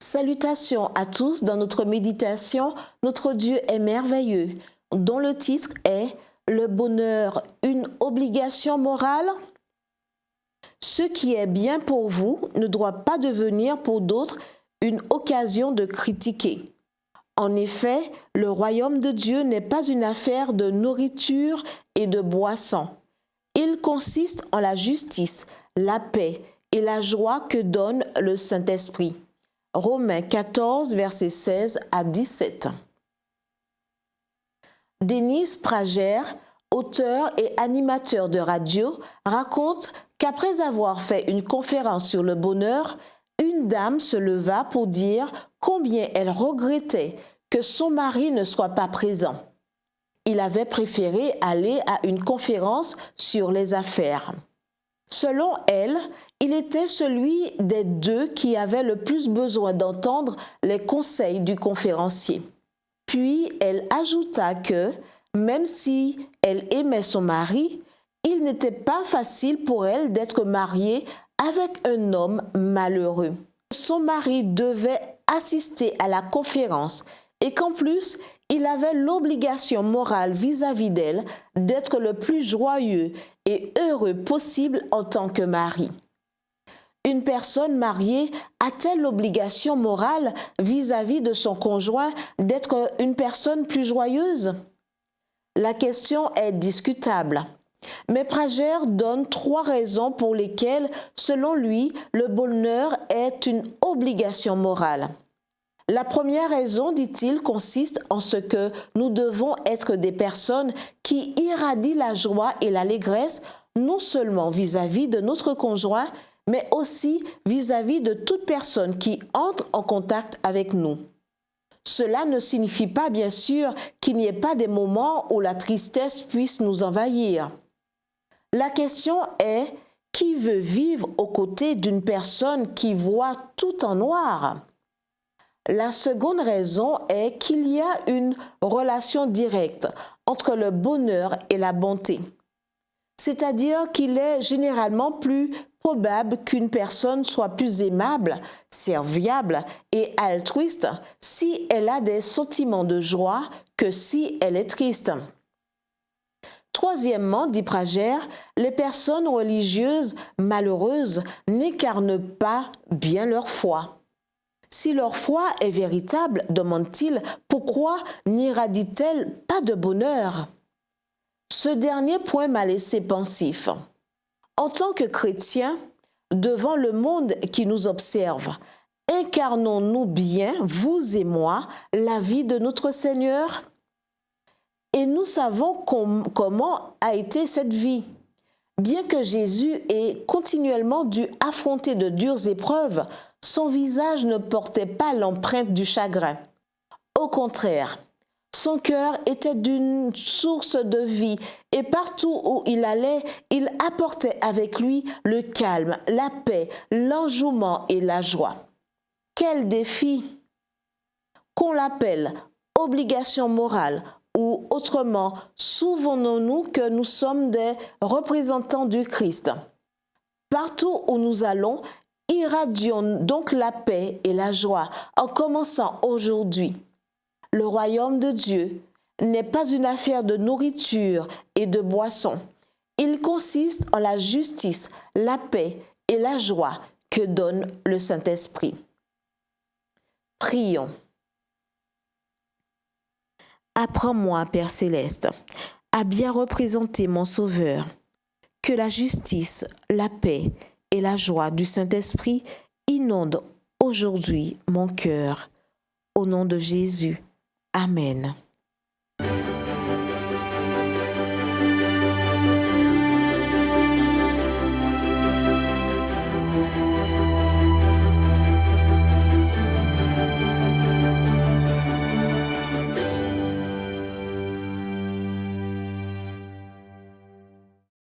Salutations à tous dans notre méditation, notre Dieu est merveilleux, dont le titre est « Le bonheur, une obligation morale ?» Ce qui est bien pour vous ne doit pas devenir pour d'autres une occasion de critiquer. En effet, le royaume de Dieu n'est pas une affaire de nourriture et de boisson. Il consiste en la justice, la paix et la joie que donne le Saint-Esprit. Romains 14, versets 16 à 17. Denis Prager, auteur et animateur de radio, raconte qu'après avoir fait une conférence sur le bonheur, une dame se leva pour dire combien elle regrettait que son mari ne soit pas présent. Il avait préféré aller à une conférence sur les affaires. Selon elle, il était celui des deux qui avait le plus besoin d'entendre les conseils du conférencier. Puis elle ajouta que, même si elle aimait son mari, il n'était pas facile pour elle d'être mariée avec un homme malheureux. Son mari devait assister à la conférence et qu'en plus, il avait l'obligation morale vis-à-vis d'elle d'être le plus joyeux et heureux possible en tant que mari. Une personne mariée a-t-elle l'obligation morale vis-à-vis de son conjoint d'être une personne plus joyeuse? La question est discutable. Mais Prager donne 3 raisons pour lesquelles, selon lui, le bonheur est une obligation morale. La première raison, dit-il, consiste en ce que nous devons être des personnes qui irradient la joie et l'allégresse, non seulement vis-à-vis de notre conjoint, mais aussi vis-à-vis de toute personne qui entre en contact avec nous. Cela ne signifie pas, bien sûr, qu'il n'y ait pas des moments où la tristesse puisse nous envahir. La question est, qui veut vivre aux côtés d'une personne qui voit tout en noir? La seconde raison est qu'il y a une relation directe entre le bonheur et la bonté. C'est-à-dire qu'il est généralement plus probable qu'une personne soit plus aimable, serviable et altruiste si elle a des sentiments de joie que si elle est triste. Troisièmement, dit Prager, les personnes religieuses malheureuses n'incarnent pas bien leur foi. Si leur foi est véritable, demande-t-il, pourquoi n'irradie-t-elle pas de bonheur? Ce dernier point m'a laissé pensif. En tant que chrétiens, devant le monde qui nous observe, incarnons-nous bien, vous et moi, la vie de notre Seigneur? Et nous savons comment a été cette vie. Bien que Jésus ait continuellement dû affronter de dures épreuves, son visage ne portait pas l'empreinte du chagrin. Au contraire, son cœur était d'une source de vie et partout où il allait, il apportait avec lui le calme, la paix, l'enjouement et la joie. Quel défi! Qu'on l'appelle obligation morale ou autrement, souvenons-nous que nous sommes des représentants du Christ. Partout où nous allons, irradions donc la paix et la joie en commençant aujourd'hui. Le royaume de Dieu n'est pas une affaire de nourriture et de boisson. Il consiste en la justice, la paix et la joie que donne le Saint-Esprit. Prions. Apprends-moi, Père Céleste, à bien représenter mon Sauveur. Que la justice, la paix et la joie du Saint-Esprit inondent aujourd'hui mon cœur. Au nom de Jésus. Amen.